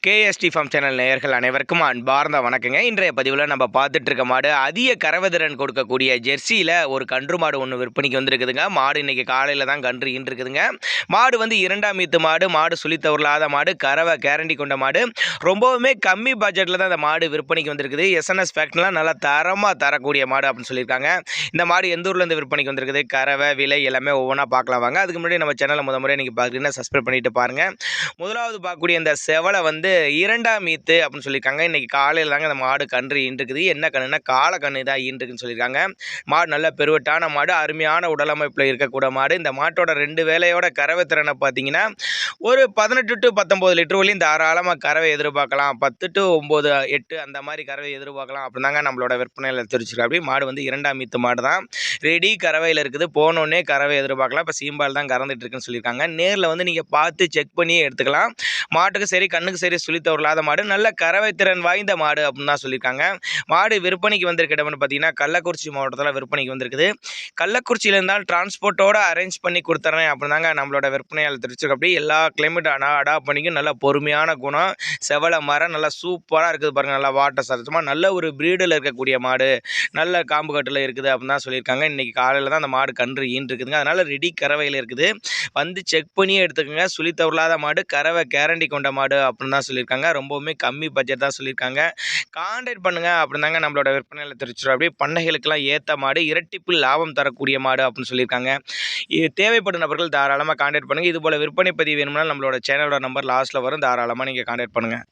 KST form channel நேயர்கள் அனைவருக்கும் அன்பார்ந்த வணக்கங்க. இன்றைய பதிவில் நம்ம பார்த்துட்டு இருக்க மாடு அதிக கறவைதிறன் கொடுக்கக்கூடிய ஜெர்சியில் ஒரு கன்று மாடு ஒன்று விற்பனைக்கு வந்துருக்குதுங்க. மாடு இன்னைக்கு காலையில் தான் கன்று ஈன்றுக்குதுங்க. மாடு வந்து இரண்டாம் ஈத்து மாடு, மாடு சுழித்தவர்களாத மாடு, கறவை கேரண்டி கொண்ட மாடு. ரொம்பவுமே கம்மி பட்ஜெட்டில் தான் இந்த மாடு விற்பனைக்கு வந்திருக்குது. எஸ்என்எஸ் ஃபேக்ட்லாம் நல்லா தரமாக தரக்கூடிய மாடு அப்படின்னு சொல்லியிருக்காங்க. இந்த மாடு எந்த ஊர்லேருந்து விற்பனைக்கு வந்திருக்குது, கறவை விலை எல்லாமே ஒவ்வொன்றா பார்க்கலாம் வாங்க. அதுக்கு முன்னாடி நம்ம சேனலை முறை நீங்கள் பார்க்குறீங்கன்னா சப்ஸ்கிரைப் பண்ணிட்டு பாருங்கள். முதலாவது பார்க்கக்கூடிய இந்த செவலை வந்து இரண்டாம் ஈத்து அப்படின்னு சொல்லியிருக்காங்க. இன்றைக்கி காலையில் தாங்க அந்த மாடு கன்று ஈன்றுக்குது. என்ன கண்ணுன்னா காலை கன்று தான் ஈன்றுக்குன்னு சொல்லியிருக்காங்க. மாடு நல்ல பெருவட்டான மாடு, அருமையான உடலமைப்பில் இருக்கக்கூடிய மாடு. இந்த மாட்டோட 2 வேலையோட கறவை திறனை பார்த்தீங்கன்னா ஒரு 18 to 19 லிட்டர் வரையும் தாராளமாக கறவை எதிர்பார்க்கலாம். 10 to 9, 8 அந்த மாதிரி கறவை எதிர்பார்க்கலாம் அப்படின்னு தாங்க நம்மளோட விற்பனையில் தெரிவிச்சிருக்கா. அப்படி மாடு வந்து இரண்டாம் ஈத்து மாடு தான், ரெடி கறவையில் இருக்குது. போனோடனே கறவை எதிர்பார்க்கலாம். இப்போ சீம்பால் தான் கறந்துட்டு இருக்குன்னு சொல்லியிருக்காங்க. நேரில் வந்து நீங்கள் பார்த்து செக் பண்ணி எடுத்துக்கலாம். மாட்டுக்கு சரி கண்ணுக்கு சரி சுழித்தவர்களாத மாடு, நல்ல கறவை திறன் வாய்ந்த மாடு அப்படின்னு தான் சொல்லியிருக்காங்க. மாடு விற்பனைக்கு வந்திருக்க இடம்னு பார்த்தீங்கன்னா கள்ளக்குறிச்சி மாவட்டத்தில் விற்பனைக்கு வந்திருக்குது. கள்ளக்குறிச்சியில் இருந்தால் டிரான்ஸ்போர்ட்டோட அரேஞ்ச் பண்ணி கொடுத்துறேன் அப்படின்னு தாங்க நம்மளோட விற்பனையாளர் தெரிவிச்சிருக்கு. அப்படி எல்லா கிளைமேட் அடாப்ட் பண்ணிக்கும். நல்ல பொறுமையான குணம், செவலை மரம் நல்லா சூப்பராக இருக்குது பாருங்கள். நல்லா வாட்டர் சரச்சமாக நல்ல ஒரு ப்ரீடில் இருக்கக்கூடிய மாடு, நல்ல காம்பு கட்டில் இருக்குது அப்படின்னு தான் சொல்லியிருக்காங்க. இன்றைக்கி காலையில் தான் அந்த மாடு கன்று ஈன்றுக்குதுங்க. அதனால் ரெடி கறவையில் இருக்குது. வந்து செக் பண்ணி எடுத்துக்கோங்க. சுழித்தவர்களாத மாடு, கறவை கேரண்டி கொண்ட மாடு அப்படின்னு தான் சொல்லியிருக்காங்க. ரொம்பவுமே கம்மி பட்ஜெட் தான் சொல்லியிருக்காங்க. கான்டாக்ட் பண்ணுங்க அப்படின்னு தாங்க நம்மளோட விற்பனையில் தெரிவிச்சிடும். அப்படியே பண்ணைகளுக்கெல்லாம் ஏற்ற மாடு, இரட்டிப்பு லாபம் தரக்கூடிய மாடு அப்படின்னு சொல்லியிருக்காங்க. இது தேவைப்படும் நபர்கள் தாராளமாக கான்டாக்ட் பண்ணுங்கள். இதுபோல் விற்பனை பதிவு வேணும்னா நம்மளோட சேனலோட நம்பர் லாஸ்ட்டில் வரும். தாராளமாக நீங்கள் கான்டாக்ட் பண்ணுங்கள்.